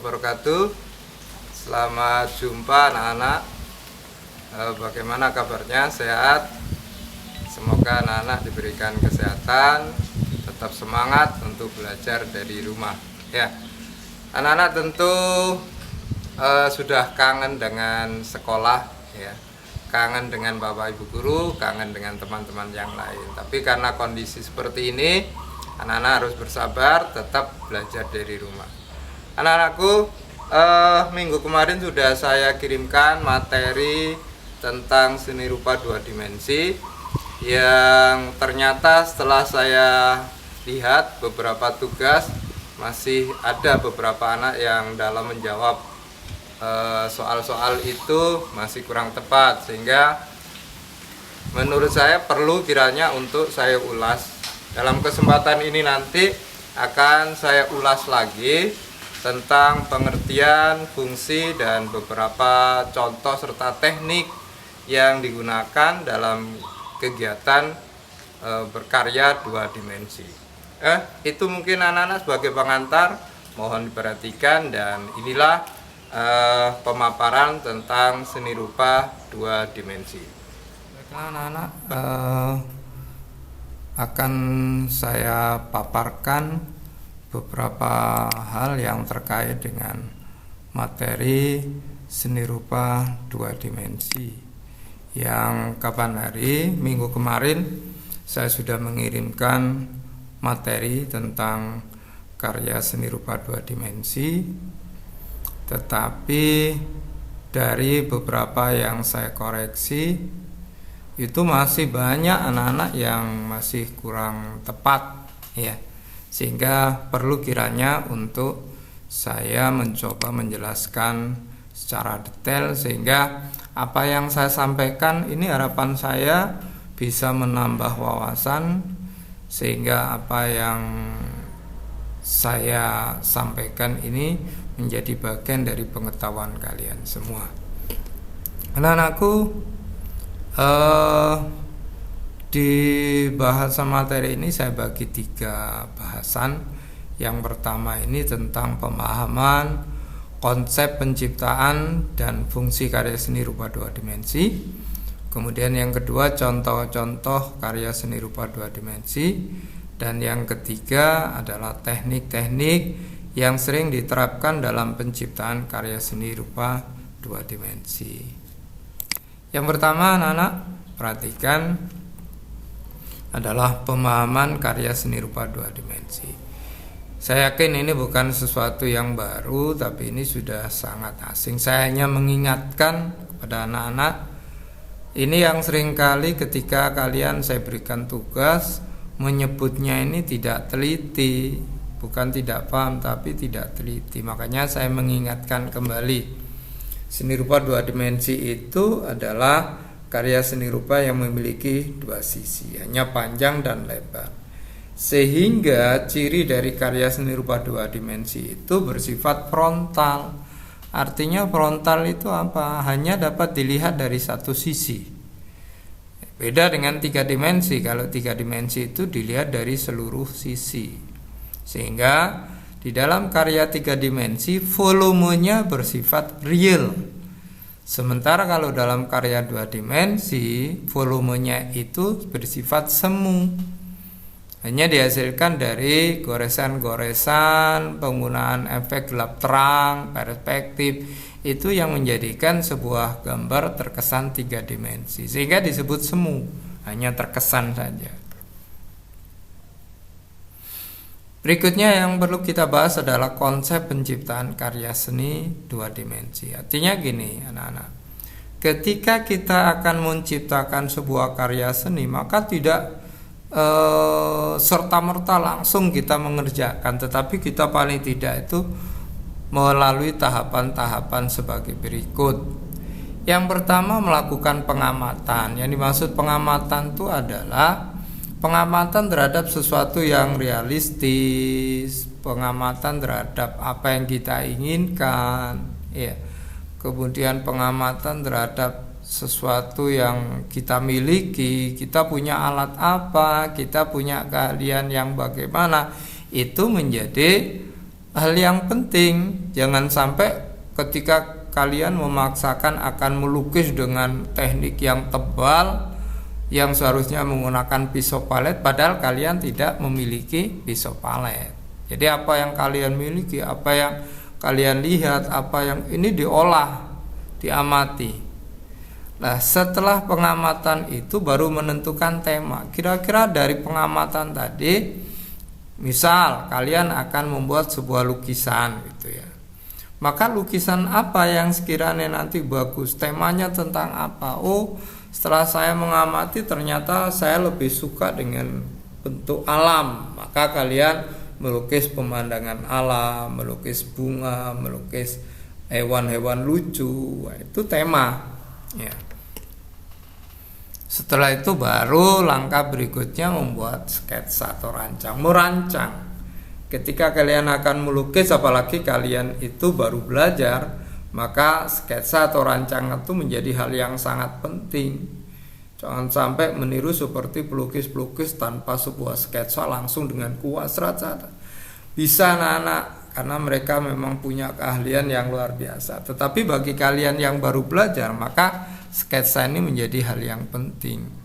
wabarakatuh. Selamat jumpa anak-anak. Bagaimana kabarnya? Sehat? Semoga anak-anak diberikan kesehatan, tetap semangat untuk belajar dari rumah. Ya, anak-anak tentu sudah kangen dengan sekolah, ya, kangen dengan Bapak Ibu guru, kangen dengan teman-teman yang lain. Tapi karena kondisi seperti ini, anak-anak harus bersabar, tetap belajar dari rumah. Anak-anakku, minggu kemarin sudah saya kirimkan materi tentang seni rupa 2 dimensi yang ternyata setelah saya lihat beberapa tugas masih ada beberapa anak yang dalam menjawab soal-soal itu masih kurang tepat, sehingga menurut saya perlu kiranya untuk saya ulas. Dalam kesempatan ini nanti akan saya ulas lagi tentang pengertian, fungsi, dan beberapa contoh serta teknik yang digunakan dalam kegiatan berkarya 2 dimensi. Itu mungkin anak-anak sebagai pengantar, mohon diperhatikan, dan inilah pemaparan tentang seni rupa 2 dimensi. Baiklah anak-anak, akan saya paparkan beberapa hal yang terkait dengan materi seni rupa 2 dimensi yang kapan hari minggu kemarin saya sudah mengirimkan materi tentang karya seni rupa 2 dimensi, tetapi dari beberapa yang saya koreksi itu masih banyak anak-anak yang masih kurang tepat, ya, sehingga perlu kiranya untuk saya mencoba menjelaskan secara detail, sehingga apa yang saya sampaikan ini harapan saya bisa menambah wawasan, sehingga apa yang saya sampaikan ini menjadi bagian dari pengetahuan kalian semua. Anak-anakku, di bahasan materi ini saya bagi 3 bahasan. Yang pertama ini tentang pemahaman konsep penciptaan dan fungsi karya seni rupa 2 dimensi. Kemudian yang kedua, contoh-contoh karya seni rupa 2 dimensi. Dan yang ketiga adalah teknik-teknik yang sering diterapkan dalam penciptaan karya seni rupa 2 dimensi. Yang pertama, anak-anak perhatikan, adalah pemahaman karya seni rupa 2 dimensi. Saya yakin ini bukan sesuatu yang baru, tapi ini sudah sangat asing. Saya hanya mengingatkan kepada anak-anak, ini yang seringkali ketika kalian saya berikan tugas menyebutnya ini tidak teliti, bukan tidak paham, tapi tidak teliti. Makanya saya mengingatkan kembali, seni rupa 2 dimensi itu adalah karya seni rupa yang memiliki 2 sisi, hanya panjang dan lebar. Sehingga ciri dari karya seni rupa 2 dimensi itu bersifat frontal. Artinya frontal itu apa? Hanya dapat dilihat dari satu sisi. Beda dengan 3 dimensi. Kalau 3 dimensi itu dilihat dari seluruh sisi. Sehingga di dalam karya 3 dimensi volumenya bersifat real. Sementara kalau dalam karya 2 dimensi volumenya itu bersifat semu. Hanya dihasilkan dari goresan-goresan, penggunaan efek gelap terang, perspektif, itu yang menjadikan sebuah gambar terkesan 3 dimensi. Sehingga disebut semu, hanya terkesan saja. Berikutnya yang perlu kita bahas adalah konsep penciptaan karya seni 2 dimensi. Artinya gini anak-anak, ketika kita akan menciptakan sebuah karya seni, maka tidak serta-merta langsung kita mengerjakan, tetapi kita paling tidak itu melalui tahapan-tahapan sebagai berikut. Yang pertama, melakukan pengamatan. Yang dimaksud pengamatan itu adalah pengamatan terhadap sesuatu yang realistis, pengamatan terhadap apa yang kita inginkan, ya. Kemudian pengamatan terhadap sesuatu yang kita miliki, kita punya alat apa, kita punya keahlian yang bagaimana, itu menjadi hal yang penting. Jangan sampai ketika kalian memaksakan akan melukis dengan teknik yang tebal, yang seharusnya menggunakan pisau palet, padahal kalian tidak memiliki pisau palet. Jadi apa yang kalian miliki, apa yang kalian lihat, apa yang ini diolah, diamati. Nah, setelah pengamatan itu baru menentukan tema. Kira-kira dari pengamatan tadi, misal kalian akan membuat sebuah lukisan gitu ya. Maka lukisan apa yang sekiranya nanti bagus, temanya tentang apa? Oh, setelah saya mengamati ternyata saya lebih suka dengan bentuk alam. Maka kalian melukis pemandangan alam, melukis bunga, melukis hewan-hewan lucu. Itu tema ya. Setelah itu baru langkah berikutnya membuat sketsa atau merancang. Ketika kalian akan melukis, apalagi kalian itu baru belajar, maka sketsa atau rancangan itu menjadi hal yang sangat penting. Jangan sampai meniru seperti pelukis-pelukis tanpa sebuah sketsa langsung dengan kuas rata. Bisa anak-anak, karena mereka memang punya keahlian yang luar biasa. Tetapi bagi kalian yang baru belajar, maka sketsa ini menjadi hal yang penting.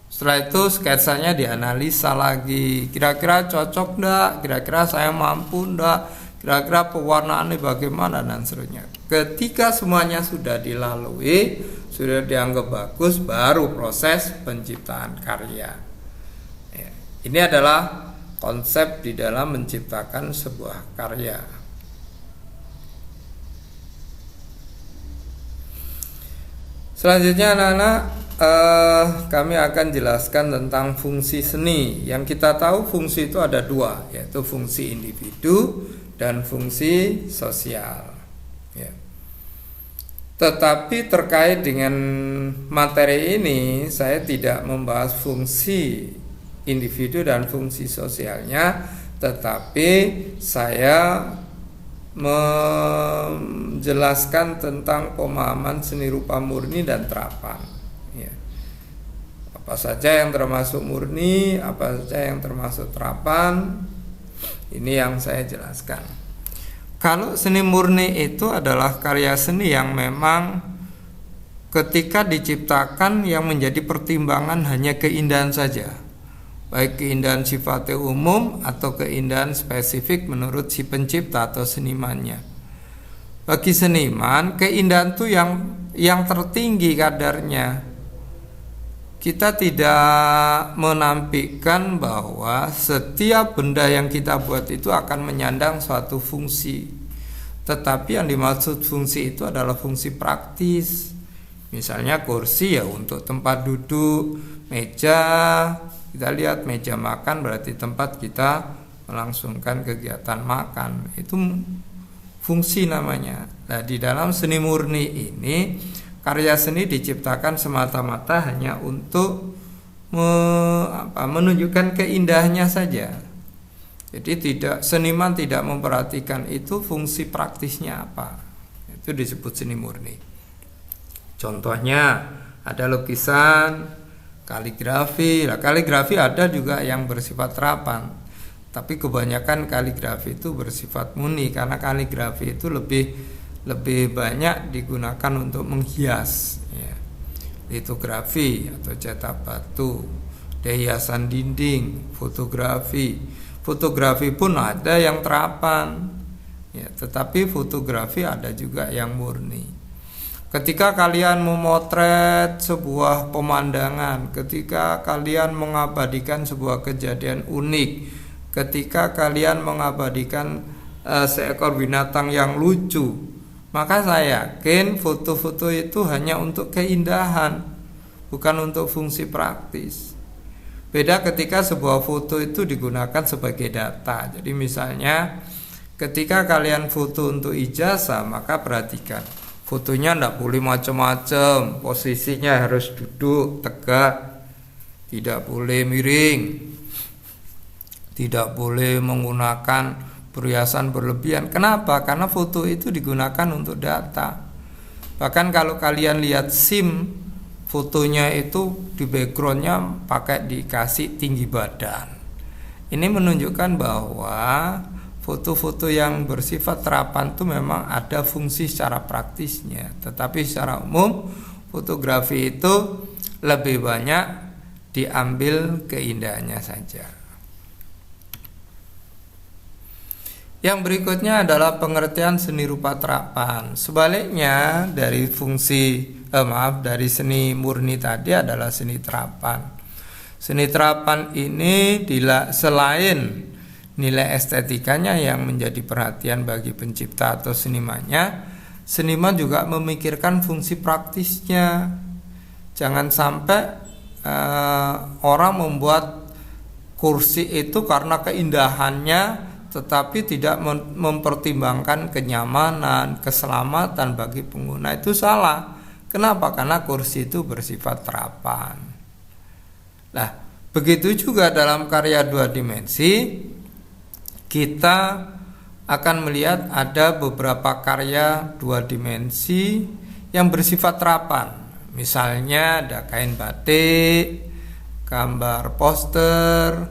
Setelah itu sketsanya dianalisa lagi, kira-kira cocok enggak, kira-kira saya mampu enggak, kira-kira pewarnaannya bagaimana dan seterusnya. Ketika semuanya sudah dilalui, sudah dianggap bagus, baru proses penciptaan karya. Ya, ini adalah konsep di dalam menciptakan sebuah karya. Selanjutnya anak-anak, kami akan jelaskan tentang fungsi seni. Yang kita tahu fungsi itu ada dua, yaitu fungsi individu dan fungsi sosial ya. Tetapi terkait dengan materi ini, saya tidak membahas fungsi individu dan fungsi sosialnya, tetapi saya menjelaskan tentang pemahaman seni rupa murni dan terapan ya. Apa saja yang termasuk murni, apa saja yang termasuk terapan, ini yang saya jelaskan. Kalau seni murni itu adalah karya seni yang memang ketika diciptakan yang menjadi pertimbangan hanya keindahan saja, baik keindahan sifatnya umum atau keindahan spesifik menurut si pencipta atau senimannya. Bagi seniman, keindahan itu yang tertinggi kadarnya. Kita tidak menampilkan bahwa setiap benda yang kita buat itu akan menyandang suatu fungsi. Tetapi yang dimaksud fungsi itu adalah fungsi praktis. Misalnya kursi ya untuk tempat duduk, meja, kita lihat meja makan berarti tempat kita melangsungkan kegiatan makan. Itu fungsi namanya. Nah, di dalam seni murni ini karya seni diciptakan semata-mata hanya untuk menunjukkan keindahannya saja. Jadi seniman tidak memperhatikan itu fungsi praktisnya apa. Itu disebut seni murni. Contohnya ada lukisan, kaligrafi. Nah, kaligrafi ada juga yang bersifat terapan. Tapi kebanyakan kaligrafi itu bersifat murni karena kaligrafi itu lebih banyak digunakan untuk menghias ya. Litografi atau cetak batu, hiasan dinding, fotografi pun ada yang terapan ya, tetapi fotografi ada juga yang murni. Ketika kalian memotret sebuah pemandangan, ketika kalian mengabadikan sebuah kejadian unik, ketika kalian mengabadikan seekor binatang yang lucu, maka saya yakin foto-foto itu hanya untuk keindahan, bukan untuk fungsi praktis. Beda ketika sebuah foto itu digunakan sebagai data. Jadi misalnya ketika kalian foto untuk ijazah, maka perhatikan fotonya tidak boleh macam-macam, posisinya harus duduk tegak, tidak boleh miring, tidak boleh menggunakan perhiasan berlebihan. Kenapa? Karena foto itu digunakan untuk data. Bahkan kalau kalian lihat SIM, fotonya itu di backgroundnya dikasih tinggi badan. Ini menunjukkan bahwa foto-foto yang bersifat terapan itu memang ada fungsi secara praktisnya, tetapi secara umum fotografi itu lebih banyak diambil keindahannya saja. Yang berikutnya adalah pengertian seni rupa terapan. Sebaliknya dari dari seni murni tadi adalah seni terapan. Seni terapan ini selain nilai estetikanya yang menjadi perhatian bagi pencipta atau senimannya, seniman juga memikirkan fungsi praktisnya. Jangan sampai orang membuat kursi itu karena keindahannya, tetapi tidak mempertimbangkan kenyamanan, keselamatan bagi pengguna. Itu salah. Kenapa? Karena kursi itu bersifat terapan. Nah, begitu juga dalam karya 2 dimensi, kita akan melihat ada beberapa karya 2 dimensi yang bersifat terapan. Misalnya ada kain batik, gambar poster,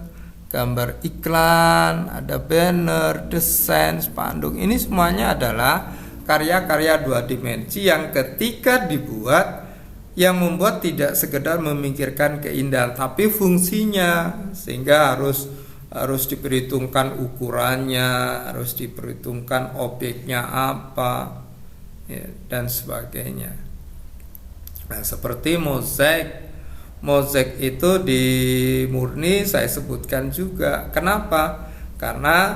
gambar iklan, ada banner, desain, spanduk. Ini semuanya adalah karya-karya 2 dimensi yang ketika dibuat, yang membuat tidak sekedar memikirkan keindahan, tapi fungsinya, sehingga harus diperhitungkan ukurannya, harus diperhitungkan objeknya apa, ya, dan sebagainya. Nah, seperti mozaik itu di murni saya sebutkan juga. Kenapa? Karena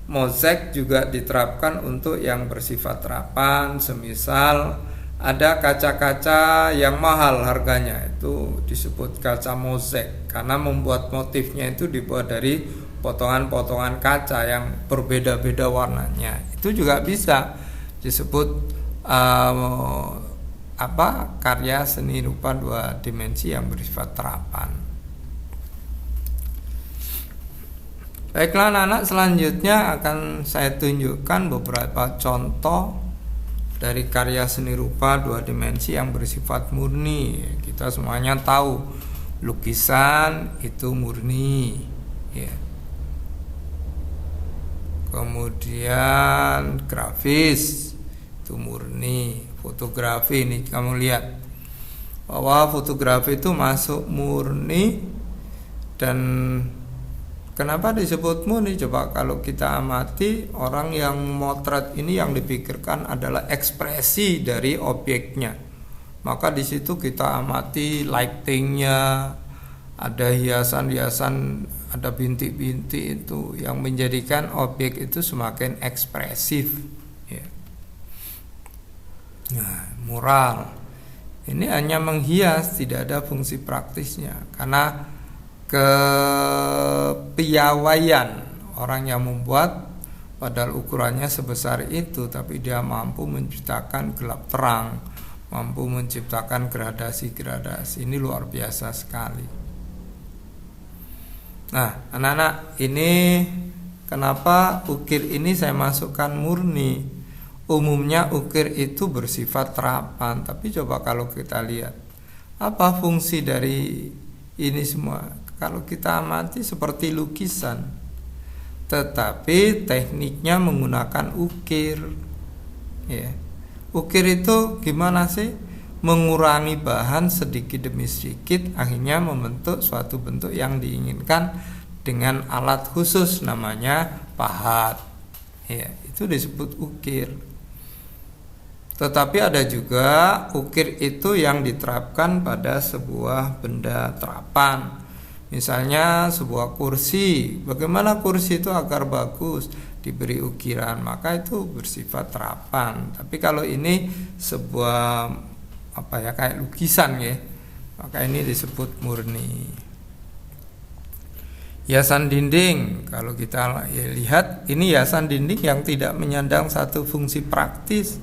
mozaik juga diterapkan untuk yang bersifat terapan. Semisal ada kaca-kaca yang mahal harganya, itu disebut kaca mozaik karena membuat motifnya itu dibuat dari potongan-potongan kaca yang berbeda-beda warnanya. Itu juga bisa disebut karya seni rupa 2 dimensi yang bersifat terapan. Baiklah anak-anak, selanjutnya akan saya tunjukkan beberapa contoh dari karya seni rupa 2 dimensi yang bersifat murni. Kita semuanya tahu lukisan itu murni, ya. Kemudian grafis itu murni. Fotografi ini kamu lihat bahwa fotografi itu masuk murni. Dan kenapa disebut murni? Coba kalau kita amati, orang yang memotret ini yang dipikirkan adalah ekspresi dari objeknya. Maka di situ kita amati lightingnya, ada hiasan-hiasan, ada bintik-bintik itu yang menjadikan objek itu semakin ekspresif. Ya. Nah, mural ini hanya menghias, tidak ada fungsi praktisnya, karena kepiawaian orang yang membuat, padahal ukurannya sebesar itu, tapi dia mampu menciptakan gelap terang, mampu menciptakan gradasi-gradasi. Ini luar biasa sekali. Nah, anak-anak, ini kenapa ukir ini saya masukkan murni? Umumnya ukir itu bersifat terapan, tapi coba kalau kita lihat apa fungsi dari ini semua. Kalau kita amati seperti lukisan, tetapi tekniknya menggunakan ukir, ya. Ukir itu gimana sih? Mengurangi bahan sedikit demi sedikit, akhirnya membentuk suatu bentuk yang diinginkan dengan alat khusus namanya pahat, ya. Itu disebut ukir. Tetapi ada juga ukir itu yang diterapkan pada sebuah benda terapan. Misalnya sebuah kursi, bagaimana kursi itu agar bagus, diberi ukiran, maka itu bersifat terapan. Tapi kalau ini sebuah kayak lukisan, ya, maka ini disebut murni. Hiasan dinding, kalau kita lihat, ini hiasan dinding yang tidak menyandang satu fungsi praktis.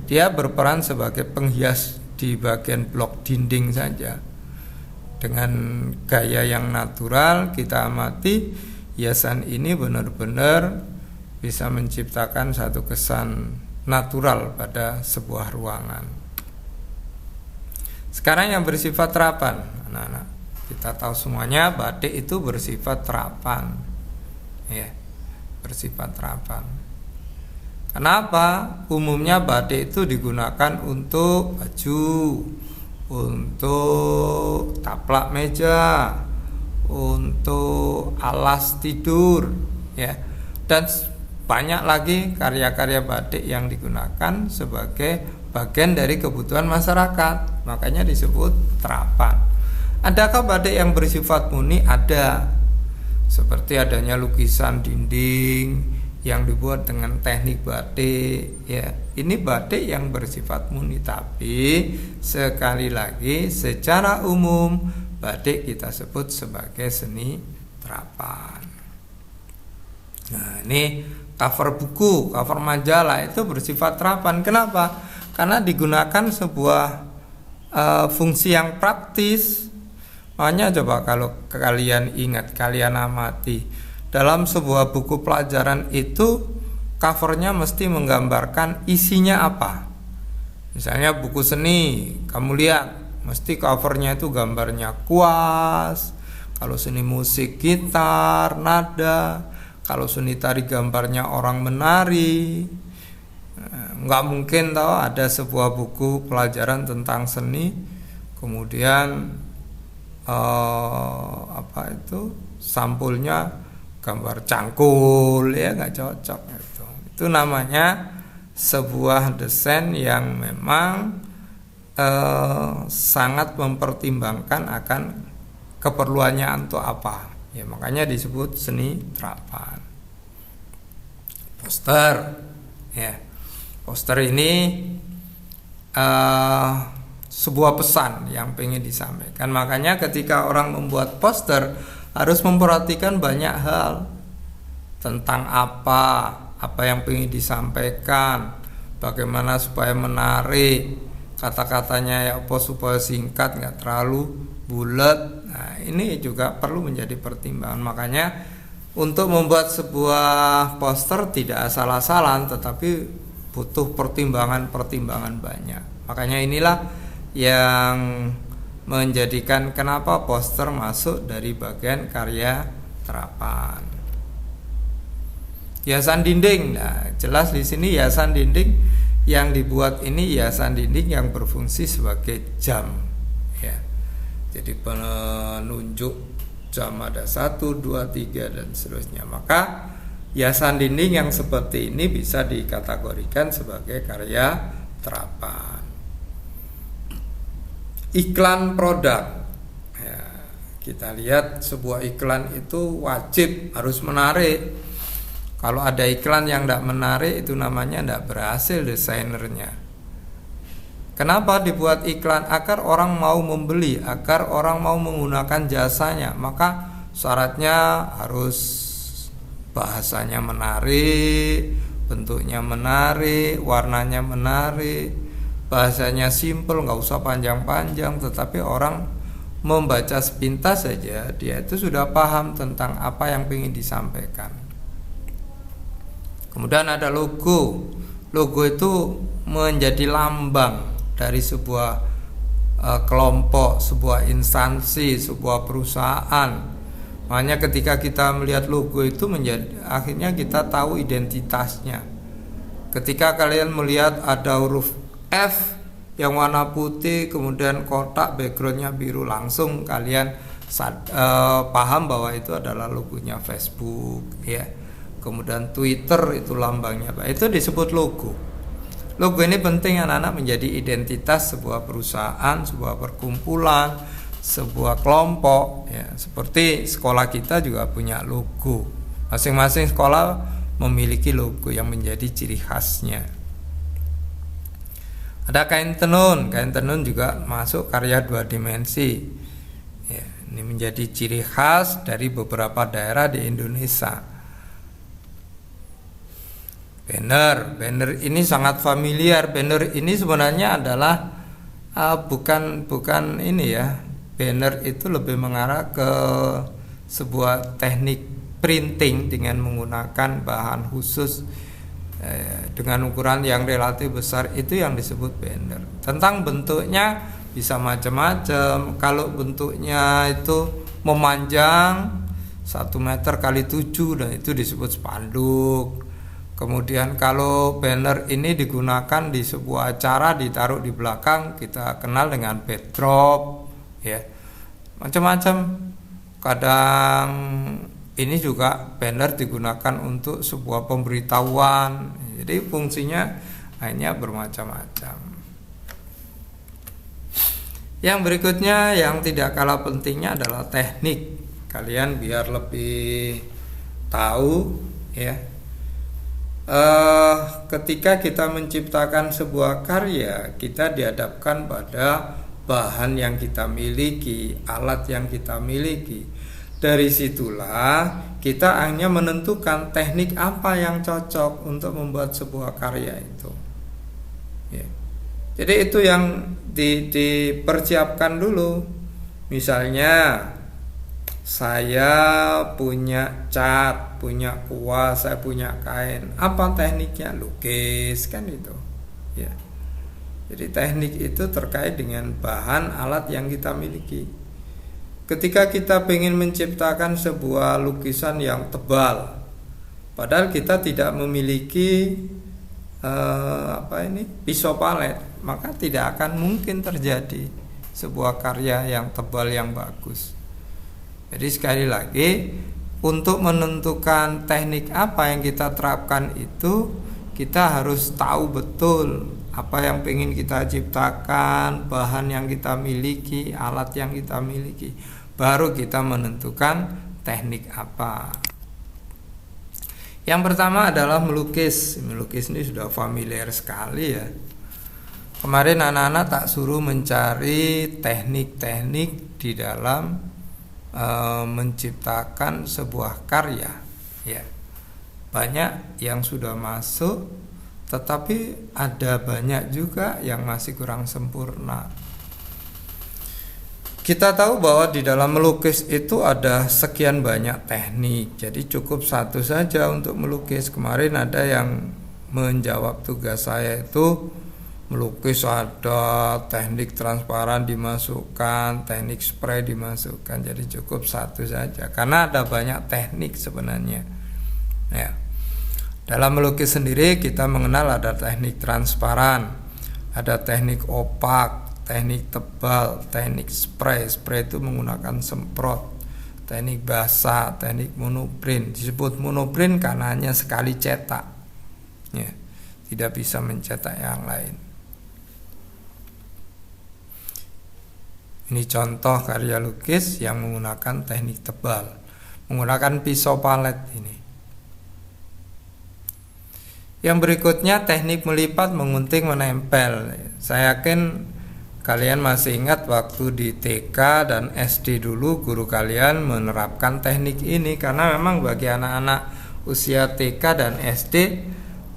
Dia berperan sebagai penghias di bagian blok dinding saja. Dengan gaya yang natural kita amati, hiasan ini benar-benar bisa menciptakan satu kesan natural pada sebuah ruangan. Sekarang yang bersifat terapan, anak-anak, kita tahu semuanya batik itu bersifat terapan, ya. bersifat terapan. Kenapa? Umumnya batik itu digunakan untuk baju, untuk taplak meja, untuk alas tidur, ya. Dan banyak lagi karya-karya batik yang digunakan sebagai bagian dari kebutuhan masyarakat, makanya disebut terapan. Adakah batik yang bersifat murni? Ada, seperti adanya lukisan dinding yang dibuat dengan teknik batik, ya. Ini batik yang bersifat murni, tapi sekali lagi secara umum batik kita sebut sebagai seni terapan. Nah, ini cover buku, cover majalah itu bersifat terapan. Kenapa? Karena digunakan sebuah fungsi yang praktis. Makanya coba kalau kalian ingat, kalian amati, dalam sebuah buku pelajaran itu covernya mesti menggambarkan isinya apa. Misalnya buku seni, kamu lihat mesti covernya itu gambarnya kuas. Kalau seni musik, gitar, nada. Kalau seni tari, gambarnya orang menari. Nggak mungkin tahu ada sebuah buku pelajaran tentang seni kemudian sampulnya gambar cangkul, ya nggak cocok itu namanya sebuah desain yang memang sangat mempertimbangkan akan keperluannya untuk apa, ya makanya disebut seni terapan. Poster, ya poster ini sebuah pesan yang pengen disampaikan, makanya ketika orang membuat poster harus memperhatikan banyak hal tentang apa yang ingin disampaikan, bagaimana supaya menarik, kata-katanya ya apa supaya singkat, nggak terlalu bulat. Nah, ini juga perlu menjadi pertimbangan. Makanya untuk membuat sebuah poster tidak asal-asalan, tetapi butuh pertimbangan banyak. Makanya inilah yang menjadikan kenapa poster masuk dari bagian karya terapan. Hiasan dinding, nah jelas di sini hiasan dinding yang dibuat ini hiasan dinding yang berfungsi sebagai jam, ya. Jadi penunjuk jam ada 1, 2, 3 dan seterusnya. Maka hiasan dinding yang seperti ini bisa dikategorikan sebagai karya terapan. Iklan produk, ya, kita lihat sebuah iklan itu wajib harus menarik. Kalau ada iklan yang tidak menarik, itu namanya tidak berhasil desainernya. Kenapa dibuat iklan? Agar orang mau membeli, agar orang mau menggunakan jasanya. Maka syaratnya harus bahasanya menarik, bentuknya menarik, warnanya menarik, bahasanya simple, nggak usah panjang-panjang, tetapi orang membaca sepintas saja dia itu sudah paham tentang apa yang ingin disampaikan. Kemudian ada logo. Logo itu menjadi lambang dari sebuah kelompok, sebuah instansi, sebuah perusahaan. Makanya ketika kita melihat logo itu akhirnya kita tahu identitasnya. Ketika kalian melihat ada huruf F yang warna putih, kemudian kotak backgroundnya biru, langsung kalian paham bahwa itu adalah logonya Facebook, ya. Kemudian Twitter itu lambangnya, itu disebut logo. Logo ini penting anak-anak, menjadi identitas sebuah perusahaan, sebuah perkumpulan, sebuah kelompok, ya. Seperti sekolah kita juga punya logo. Masing-masing sekolah memiliki logo yang menjadi ciri khasnya. Ada kain tenun juga masuk karya 2 dimensi. Ya, ini menjadi ciri khas dari beberapa daerah di Indonesia. Banner ini sangat familiar. Banner ini sebenarnya adalah bukan ini ya. Banner itu lebih mengarah ke sebuah teknik printing dengan menggunakan bahan khusus dengan ukuran yang relatif besar, itu yang disebut banner. Tentang bentuknya bisa macam-macam. Kalau bentuknya itu memanjang 1 meter kali 7, dan itu disebut spanduk. Kemudian kalau banner ini digunakan di sebuah acara, ditaruh di belakang, kita kenal dengan backdrop, ya. Macam-macam. Kadang ini juga banner digunakan untuk sebuah pemberitahuan. Jadi fungsinya hanya bermacam-macam. Yang berikutnya yang tidak kalah pentingnya adalah teknik. Kalian biar lebih tahu, ya. Ketika kita menciptakan sebuah karya, kita dihadapkan pada bahan yang kita miliki, alat yang kita miliki. Dari situlah kita hanya menentukan teknik apa yang cocok untuk membuat sebuah karya itu, ya. Jadi itu yang dipersiapkan dulu. Misalnya saya punya cat, punya kuas, saya punya kain. Apa tekniknya? Lukis, kan itu, ya. Jadi teknik itu terkait dengan bahan alat yang kita miliki. Ketika kita ingin menciptakan sebuah lukisan yang tebal, padahal kita tidak memiliki pisau palet, maka tidak akan mungkin terjadi sebuah karya yang tebal yang bagus. Jadi sekali lagi, untuk menentukan teknik apa yang kita terapkan itu, kita harus tahu betul apa yang ingin kita ciptakan, bahan yang kita miliki, alat yang kita miliki. Baru kita menentukan teknik apa. Yang pertama adalah melukis. Melukis ini sudah familiar sekali, ya. Kemarin anak-anak tak suruh mencari teknik-teknik di dalam menciptakan sebuah karya, ya. Banyak yang sudah masuk, tetapi ada banyak juga yang masih kurang sempurna. Kita tahu bahwa di dalam melukis itu ada sekian banyak teknik, jadi cukup satu saja untuk melukis. Kemarin ada yang menjawab tugas saya itu melukis, ada teknik transparan dimasukkan, teknik spray dimasukkan, jadi cukup satu saja karena ada banyak teknik sebenarnya, ya. Dalam melukis sendiri kita mengenal ada teknik transparan, ada teknik opak, teknik tebal, teknik spray. Spray itu menggunakan semprot, teknik basah, teknik monoprint. Disebut monoprint karena hanya sekali cetak, ya, tidak bisa mencetak yang lain. Ini contoh karya lukis yang menggunakan teknik tebal, menggunakan pisau palet ini. Yang berikutnya teknik melipat, mengunting, menempel. Saya yakin kalian masih ingat waktu di TK dan SD dulu guru kalian menerapkan teknik ini, karena memang bagi anak-anak usia TK dan SD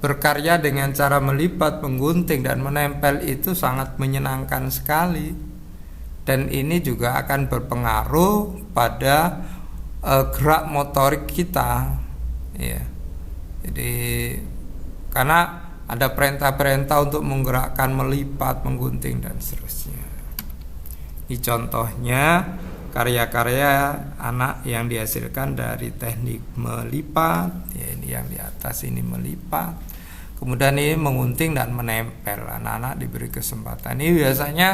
berkarya dengan cara melipat, menggunting, dan menempel itu sangat menyenangkan sekali. Dan ini juga akan berpengaruh pada gerak motorik kita, ya. Jadi karena ada perintah-perintah untuk menggerakkan, melipat, menggunting, dan seterusnya. Ini contohnya karya-karya anak yang dihasilkan dari teknik melipat, ya. Ini yang di atas ini melipat, kemudian ini mengunting dan menempel. Anak-anak diberi kesempatan. Ini biasanya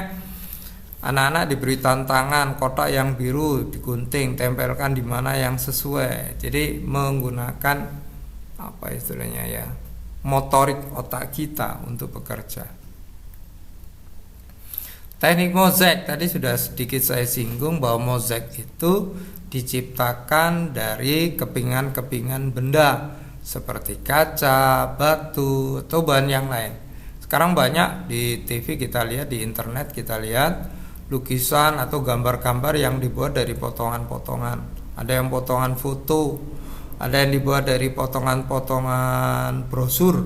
anak-anak diberi tantangan, kotak yang biru digunting, tempelkan di mana yang sesuai. Jadi menggunakan apa istilahnya, ya, motorik otak kita untuk bekerja. Teknik mozaik tadi sudah sedikit saya singgung bahwa mozaik itu diciptakan dari kepingan-kepingan benda seperti kaca, batu, atau bahan yang lain. Sekarang banyak di TV kita lihat, di internet kita lihat lukisan atau gambar-gambar yang dibuat dari potongan-potongan. Ada yang potongan foto, ada yang dibuat dari potongan-potongan brosur,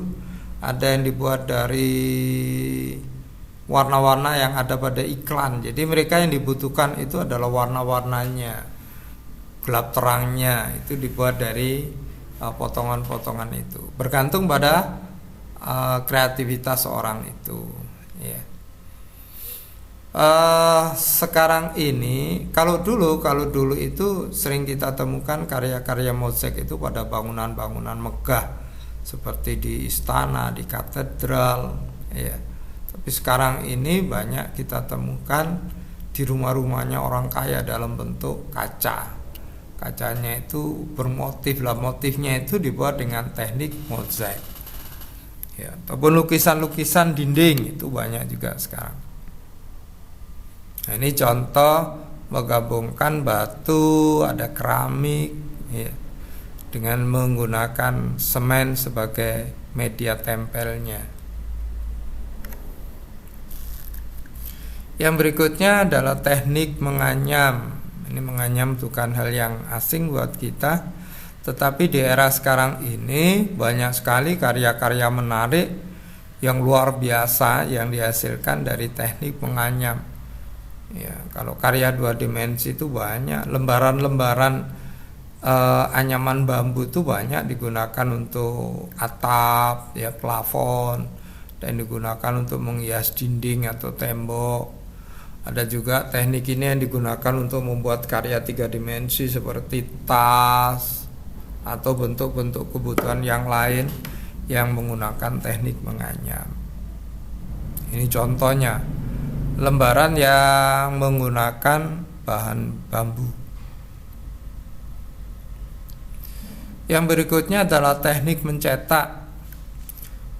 ada yang dibuat dari warna-warna yang ada pada iklan. Jadi mereka yang dibutuhkan itu adalah warna-warnanya, gelap terangnya, itu dibuat dari potongan-potongan itu. Bergantung pada kreativitas orang itu, ya. Sekarang ini kalau dulu itu sering kita temukan karya-karya mozaik itu pada bangunan-bangunan megah seperti di istana, di katedral, ya. Tapi sekarang ini banyak kita temukan di rumah-rumahnya orang kaya dalam bentuk kaca. Kacanya itu bermotif lah, motifnya itu dibuat dengan teknik mozaik, ya. Ataupun lukisan-lukisan dinding itu banyak juga sekarang. Nah, ini contoh menggabungkan batu, ada keramik, ya, dengan menggunakan semen sebagai media tempelnya. Yang berikutnya adalah teknik menganyam. Ini menganyam bukan hal yang asing buat kita, tetapi di era sekarang ini banyak sekali karya-karya menarik yang luar biasa yang dihasilkan dari teknik menganyam. Ya, kalau karya 2 dimensi itu banyak, lembaran-lembaran anyaman bambu itu banyak digunakan untuk atap, ya, plafon, dan digunakan untuk menghias dinding atau tembok. Ada juga teknik ini yang digunakan untuk membuat karya 3 dimensi seperti tas atau bentuk-bentuk kebutuhan yang lain yang menggunakan teknik menganyam. Ini contohnya lembaran yang menggunakan bahan bambu. Yang berikutnya adalah teknik mencetak.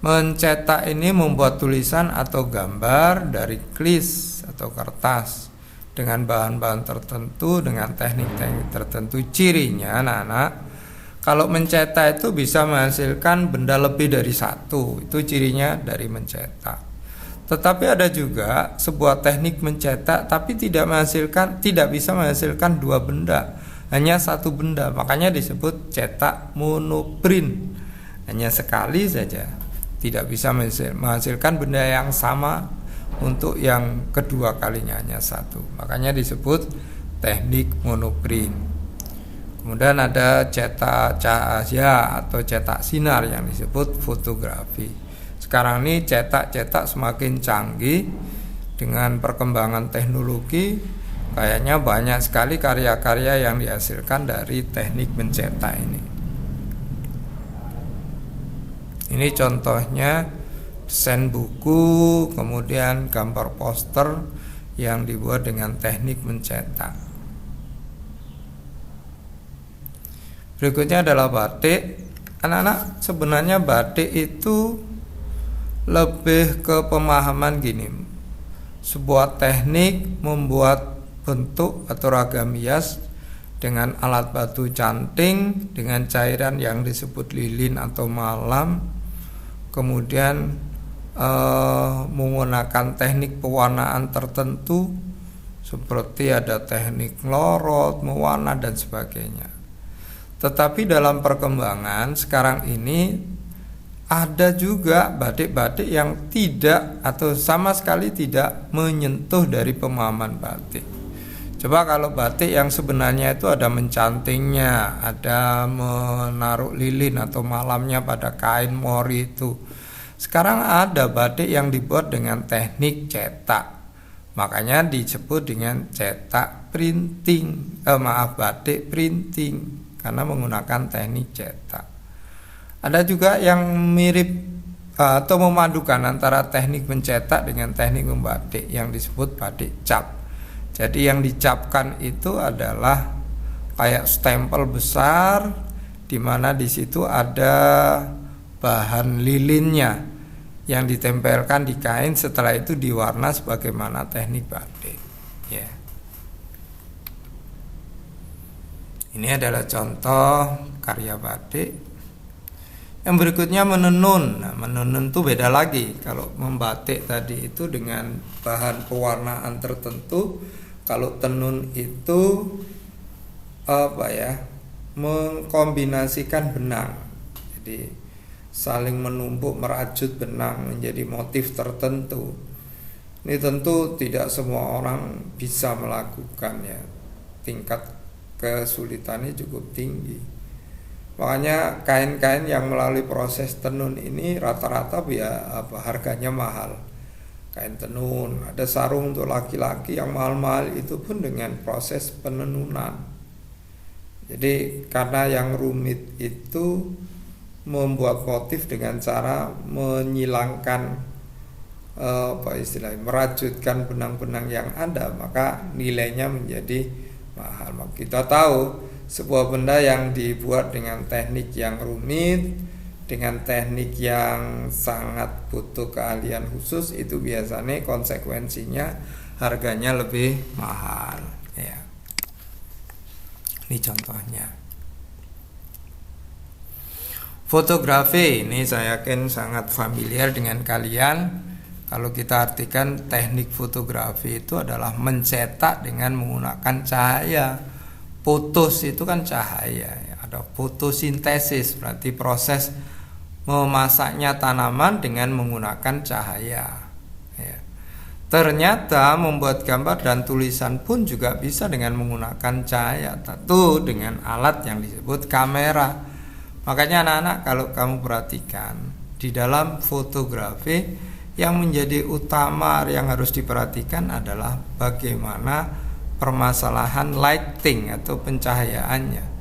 Mencetak ini membuat tulisan atau gambar dari klis atau kertas dengan bahan-bahan tertentu, dengan teknik-teknik tertentu. Cirinya anak-anak, kalau mencetak itu bisa menghasilkan benda lebih dari satu. Itu cirinya dari mencetak. Tetapi ada juga sebuah teknik mencetak tapi tidak bisa menghasilkan 2 benda, hanya 1 benda. Makanya disebut cetak monoprint. Hanya sekali saja, tidak bisa menghasilkan benda yang sama untuk yang kedua kalinya, hanya 1. Makanya disebut teknik monoprint. Kemudian ada cetak cahaya atau cetak sinar yang disebut fotografi. Sekarang ini cetak semakin canggih dengan perkembangan teknologi. Kayaknya banyak sekali karya-karya yang dihasilkan dari teknik mencetak ini. Ini contohnya desain buku, kemudian gambar poster yang dibuat dengan teknik mencetak. Berikutnya adalah batik. Anak-anak, sebenarnya batik itu lebih ke pemahaman gini, sebuah teknik membuat bentuk atau ragam hias dengan alat batu canting, dengan cairan yang disebut lilin atau malam, kemudian menggunakan teknik pewarnaan tertentu seperti ada teknik lorot, mewarna dan sebagainya. Tetapi dalam perkembangan sekarang ini ada juga batik-batik yang tidak atau sama sekali tidak menyentuh dari pemahaman batik. Coba kalau batik yang sebenarnya itu ada mencantingnya, ada menaruh lilin atau malamnya pada kain mori itu. Sekarang ada batik yang dibuat dengan teknik cetak. Makanya disebut dengan cetak printing. Batik printing karena menggunakan teknik cetak. Ada juga yang mirip atau memadukan antara teknik mencetak dengan teknik membatik yang disebut batik cap. Jadi yang dicapkan itu adalah kayak stempel besar di mana di situ ada bahan lilinnya yang ditempelkan di kain, setelah itu diwarna sebagaimana teknik batik. Ya. Ini adalah contoh karya batik. Yang berikutnya menenun. Nah, menenun itu beda lagi. Kalau membatik tadi itu dengan bahan pewarnaan tertentu, kalau tenun itu mengkombinasikan benang. Jadi saling menumpuk merajut benang menjadi motif tertentu. Ini tentu tidak semua orang bisa melakukannya. Tingkat kesulitannya cukup tinggi. Makanya kain-kain yang melalui proses tenun ini rata-rata harganya mahal. kain tenun, ada sarung untuk laki-laki yang mahal-mahal itu pun dengan proses penenunan. Jadi karena yang rumit itu membuat motif dengan cara menyilangkan merajutkan benang-benang yang ada, maka nilainya menjadi mahal. Kita tahu sebuah benda yang dibuat dengan teknik yang rumit, dengan teknik yang sangat butuh keahlian khusus, itu biasanya konsekuensinya harganya lebih mahal ya. Ini contohnya. Fotografi ini saya yakin sangat familiar dengan kalian. Kalau kita artikan teknik fotografi itu adalah mencetak dengan menggunakan cahaya. Fotos itu kan cahaya ya. Ada fotosintesis, berarti proses memasaknya tanaman dengan menggunakan cahaya ya. Ternyata membuat gambar dan tulisan pun juga bisa dengan menggunakan cahaya, tentu dengan alat yang disebut kamera. Makanya anak-anak, kalau kamu perhatikan di dalam fotografi, yang menjadi utama yang harus diperhatikan adalah bagaimana permasalahan lighting atau pencahayaannya.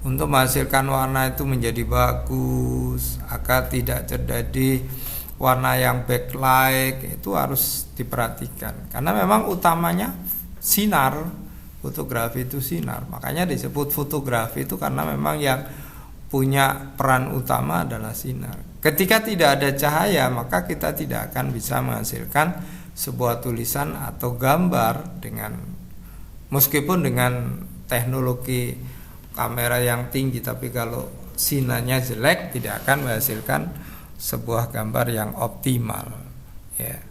Untuk menghasilkan warna itu menjadi bagus, agar tidak terjadi warna yang backlight, itu harus diperhatikan. Karena memang utamanya sinar, fotografi itu sinar. Makanya disebut fotografi itu karena memang yang punya peran utama adalah sinar. Ketika tidak ada cahaya, maka kita tidak akan bisa menghasilkan sebuah tulisan atau gambar dengan, meskipun dengan teknologi kamera yang tinggi, tapi kalau sinarnya jelek tidak akan menghasilkan sebuah gambar yang optimal ya.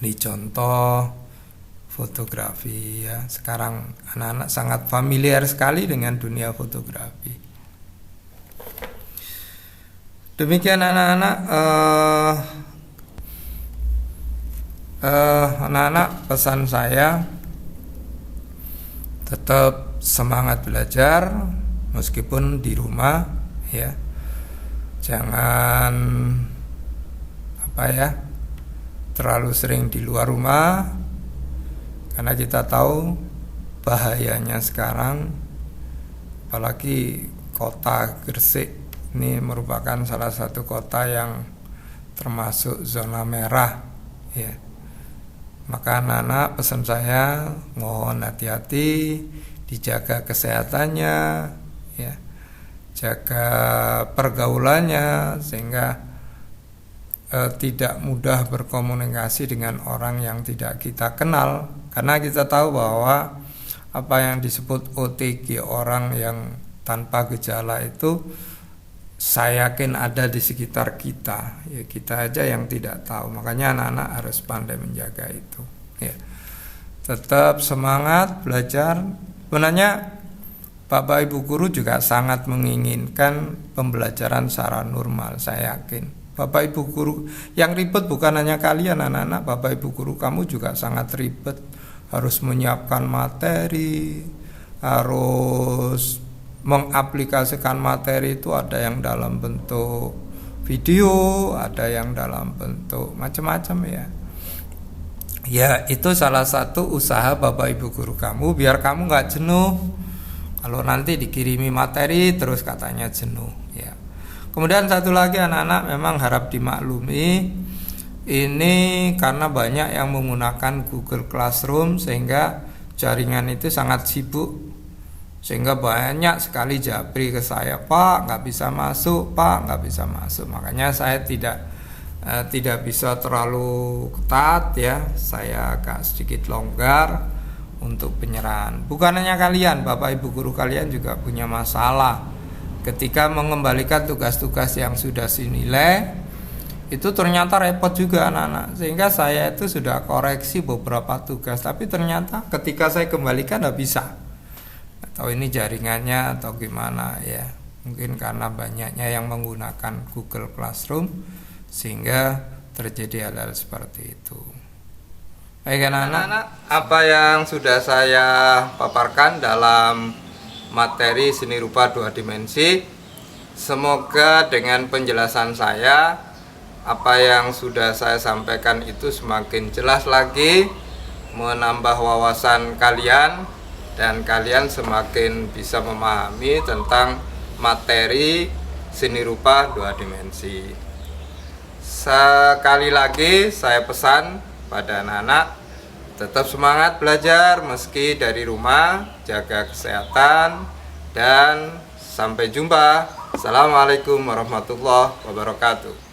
Ini contoh fotografi ya. Sekarang anak-anak sangat familiar sekali dengan dunia fotografi. Demikian anak-anak, anak-anak, pesan saya tetap semangat belajar meskipun di rumah ya. Jangan terlalu sering di luar rumah, karena kita tahu bahayanya sekarang, apalagi kota Gresik ini merupakan salah satu kota yang termasuk zona merah ya. Maka anak-anak, pesan saya mohon hati-hati, dijaga kesehatannya ya, jaga pergaulannya sehingga tidak mudah berkomunikasi dengan orang yang tidak kita kenal. Karena kita tahu bahwa apa yang disebut OTG, orang yang tanpa gejala, itu saya yakin ada di sekitar kita ya, kita aja yang tidak tahu. Makanya anak-anak harus pandai menjaga itu ya. Tetap semangat belajar. Sebenarnya Bapak Ibu guru juga sangat menginginkan pembelajaran secara normal. Saya yakin Bapak Ibu guru yang ribet bukan hanya kalian anak-anak, Bapak Ibu guru kamu juga sangat ribet, harus menyiapkan materi, harus mengaplikasikan materi itu, ada yang dalam bentuk video, ada yang dalam bentuk macam-macam ya. Ya, itu salah satu usaha Bapak Ibu guru kamu biar kamu nggak jenuh. Kalau nanti dikirimi materi terus katanya jenuh ya. Kemudian satu lagi anak-anak, memang harap dimaklumi, ini karena banyak yang menggunakan Google Classroom sehingga jaringan itu sangat sibuk. Sehingga banyak sekali japri ke saya, Pak nggak bisa masuk, Pak nggak bisa masuk. Makanya saya tidak bisa terlalu ketat ya, saya agak sedikit longgar untuk penyerahan. Bukan hanya kalian, Bapak Ibu guru kalian juga punya masalah ketika mengembalikan tugas-tugas yang sudah sinilai. Itu ternyata repot juga anak-anak, sehingga saya itu sudah koreksi beberapa tugas, tapi ternyata ketika saya kembalikan nggak bisa. Atau ini jaringannya atau gimana ya, mungkin karena banyaknya yang menggunakan Google Classroom sehingga terjadi hal-hal seperti itu. Baik anak-anak, apa yang sudah saya paparkan dalam materi seni rupa 2 dimensi, semoga dengan penjelasan saya apa yang sudah saya sampaikan itu semakin jelas lagi, menambah wawasan kalian, dan kalian semakin bisa memahami tentang materi seni rupa 2 dimensi. Sekali lagi saya pesan pada anak-anak, tetap semangat belajar meski dari rumah, jaga kesehatan, dan sampai jumpa. Assalamualaikum warahmatullahi wabarakatuh.